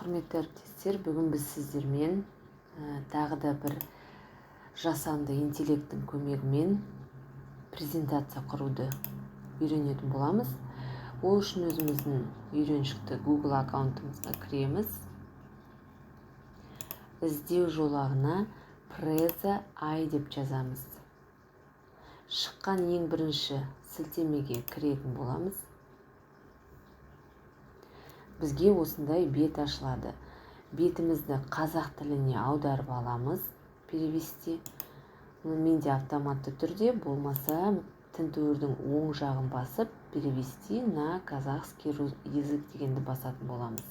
Құрметті әріптестер, бүгін біз сіздермен тағы да бір жасанды интеллекттің көмегімен презентация құруды үйренетін боламыз. Ол үшін өзіміздің үйреншікті Google аккаунтымызға кіреміз. Іздеу жолағына Preza I деп жазамыз. Шыққан ең бірінші сілтемеге кіретін боламыз. Бізге осындай бет ашылады. Бетімізді қазақ тіліне аударып аламыз, перевести. Менде автоматты түрде, болмаса тінтуірдің оң жағын басып, перевести на казахский язык дегенді басатын боламыз.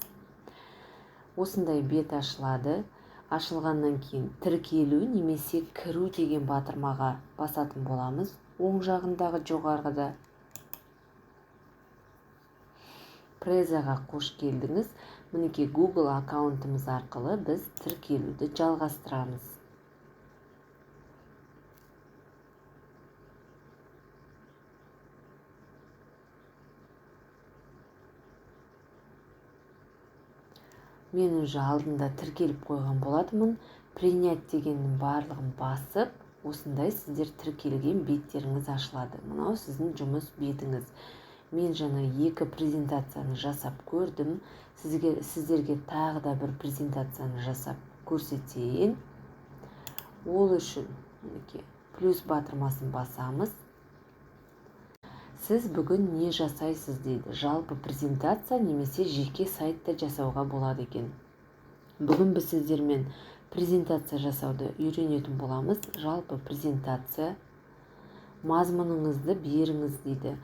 Осындай бет ашылады. Ашылғаннан кейін тіркелу немесе кіру деген батырмаға басатын боламыз. Оң жағындағы жоғарғыда Презаға қош келдіңіз. Мінекей Google аккаунтымыз арқылы біз тіркелуді жалғастырамыз. Мен уже алдында тіркеліп қойған болатынмын. Принять дегеннің барлығын басып, осындай сіздер тіркелген беттеріңіз ашылады. Мынау сіздің жұмыс бетіңіз. Мен жаңа 2 презентацияны жасап көрдім. Сіздерге тағы да бір презентацияны жасап көрсетейін. Ол үшін плюс батырмасын басамыз. Сіз бүгін не жасайсыз дейді. Жалпы презентация немесе жеке сайтта жасауға болады екен. Бүгін біз сіздермен презентация жасауды үйренетін боламыз. Жалпы презентация мазмұныңызды беріңіз дейді.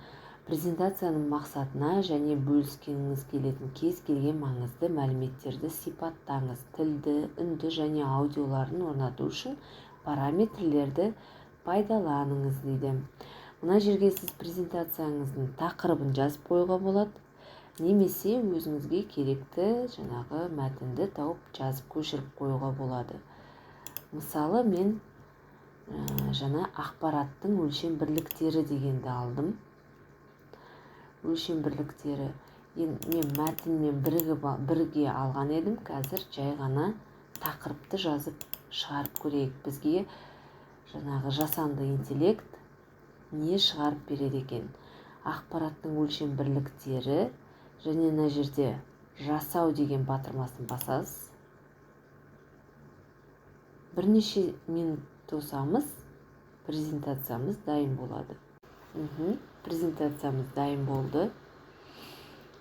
Презентацияның мақсатына және бөліскеніңіз келетін кез келген маңызды мәліметтерді сипаттаңыз. Тілді, үнді және аудиоларын орнату үшін параметрлерді пайдаланыңыз дейді. Мына жерге сіз презентацияңыздың тақырыбын жазып қоюға болады, немесе өзіңізге керекті жаңағы мәтінді тауып жазып көшіріп қоюға болады. Мысалы, мен жаңа ақпараттың өлшем бірліктері дегенді алдым. Өлшем бірліктері. Мен мәтінмен бірге алған едім. Қазір жай ғана тақырыпты жазып шығарып көрейік. Бізге жаңағы жасанды интеллект не шығарып береді екен? Ақпараттың өлшем бірліктері және мына жерде жасау деген батырмасын басасыз. Бірнеше минут тосамыз, презентациямыз дайын болады. Презентациямыз дайын болды.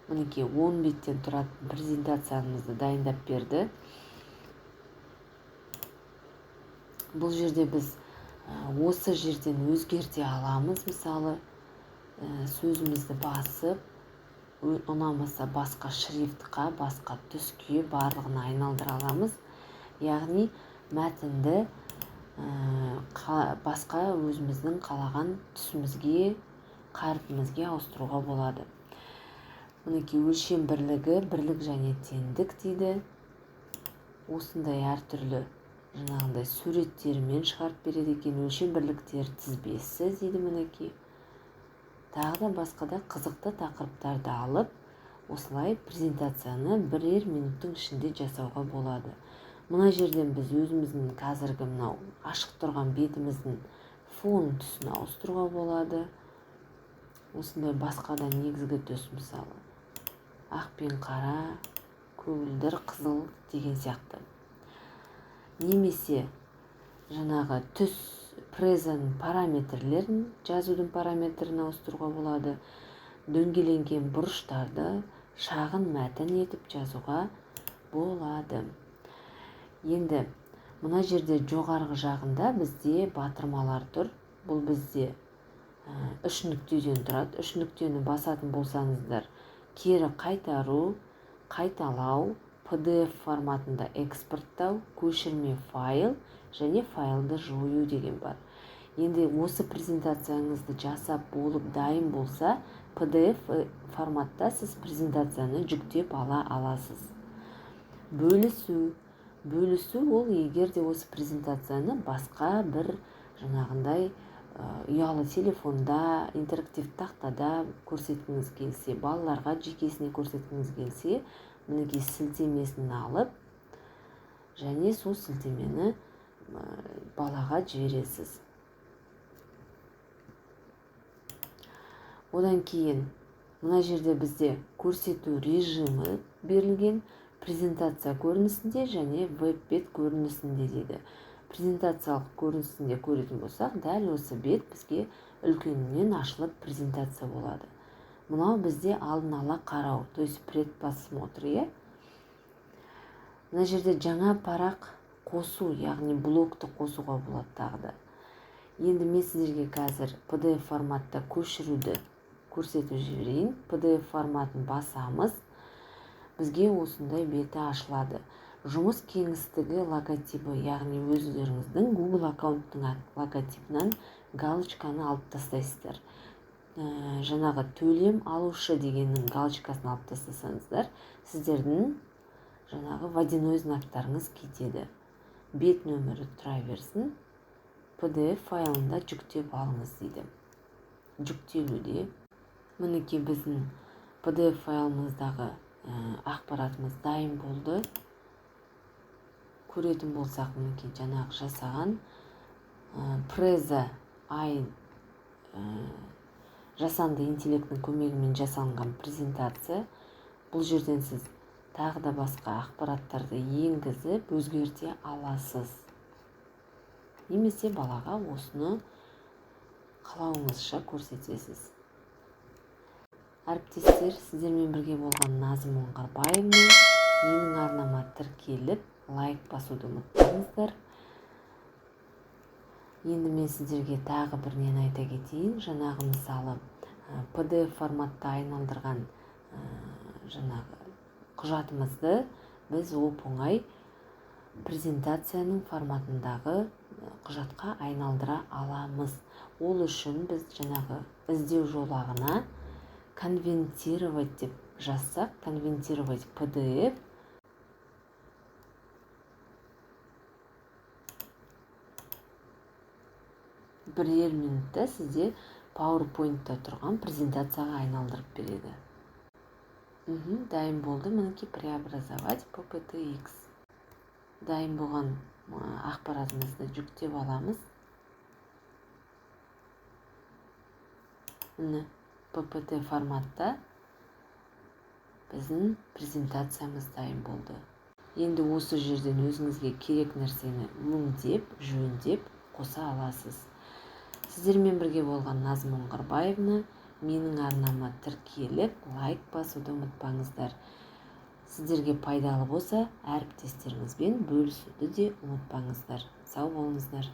Мінекей 10 беттен тұратын презентациямызды дайындап берді. Бұл жерде біз осы жерден өзгерте аламыз. Мысалы, сөзімізді басып, ұнамаса басқа шрифтқа, басқа түске барлығын айналдыра аламыз. Яғни мәтінді басқа өзіміздің қалаған түсімізге, қарпімізге ауыстыруға болады. Мінекей өлшем бірлігі, бірлік және теңдік дейді. Осындай әртүрлі жаңағындай суреттермен шығарып береді екен. Өлшем бірліктер тізбесі дейді мінекей. Тағы да басқа да қызықты тақырыптарды алып, осылай презентацияны бірер минуттың ішінде жасауға болады. Мына жерден біз өзіміздің қазіргі мынау ашық тұрған бетіміздің фон түсін ауыстыруға болады. Осындай басқа да негізгі түс, мысалы ақ пен қара, көгілдір, қызыл деген сияқты. Немесе жаңағы түс презаның параметрлерін, жазудың параметрін ауыстыруға болады. Дөңгеленген бұрыштарды шағын мәтін етіп жазуға болады. Енді мына жерде жоғарғы жағында бізде батырмалар тұр. Бұл бізде 3 нүктеден тұрады. 3 нүктені басатын болсаңыздар, кері қайтару, қайталау, PDF форматында экспорттау, көшірме файл және файлды жою деген бар. Енді осы презентацияңызды жасап болып дайын болса, PDF форматта сіз презентацияны жүктеп ала аласыз. Бөлісу ол егер де осы презентацияны басқа бір жаңағындай ұялы телефонда, интерактив тақтада көрсеткіңіз келсе, балаларға жекесіне көрсеткіңіз келсе, мінекей сілтемесін алып, және сол сілтемені балаға жібересіз. Одан кейін мына жерде бізде көрсету режимі берілген, презентация көрінісінде және веб-бет көрінісінде дейді. Презентациялық көрінісінде көретін болсақ, дәл осы бет бізге үлкенінен ашылып презентация болады. Мынау бізде алдын ала қарау, то есть предпросмотр. Мына жерде жаңа парақ қосу, яғни блокты қосуға болады тағы да. Енді мен сіздерге қазір PDF форматта көшіруді көрсетіп жіберейін. PDF форматын басамыз, бізге осындай беті ашылады. Жұмыс кеңістігі логотипі, яғни өздеріңіздің Google аккаунттың логотипінен галочканы алып тастайсыздар. Жаңағы төлем алушы дегеннің галочкасын алып тастасаңыздар, сіздердің жаңағы водяной знактарыңыз кетеді. Бет нөмірі тұра берсін, PDF файлында жүктеп алыңыз дейді. Жүктелуде. Мінекей біздің PDF файлымыздағы ақпаратымыз дайын болды. Көретін болсақ, мінекей жаңағы жасаған Preza AI жасанды интеллекттің көмегімен жасалынған презентация. Бұл жерден сіз тағы да басқа ақпараттарды енгізіп өзгерте аласыз. Немесе балаға осыны қалауыңызша көрсетесіз. Әріптестер, сіздермен бірге болған Назым Оңғарбаевна. Менің арнама тіркеліп, лайк басуды ұмытпаңыздар. Енді мен сіздерге тағы бірінен айта кетейін. Жаңағы мысалы PDF форматта айналдырған жаңағы құжатымызды біз оп-оңай презентацияның форматындағы құжатқа айналдыра аламыз. Ол үшін біз жаңағы іздеу жолағына конвертировать деп жазсақ, конвертировать PDF бірер минутта сізде PowerPoint-та тұрған презентацияға айналдырып береді. Дайын болды. Мінекей преобразовать PPT-X. Дайын болған ақпаратымызды жүктеп аламыз. PPT форматта біздің презентациямыз дайын болды. Енді осы жерден өзіңізге керек нәрсені өңдеп, жөндеп қоса аласыз. Сіздермен бірге болған Назым Оңғарбаевна. Менің арнама тіркеліп, лайк басуды ұмытпаңыздар. Сіздерге пайдалы болса, әріптестеріңізбен бөлісуді де ұмытпаңыздар. Сау болыңыздар.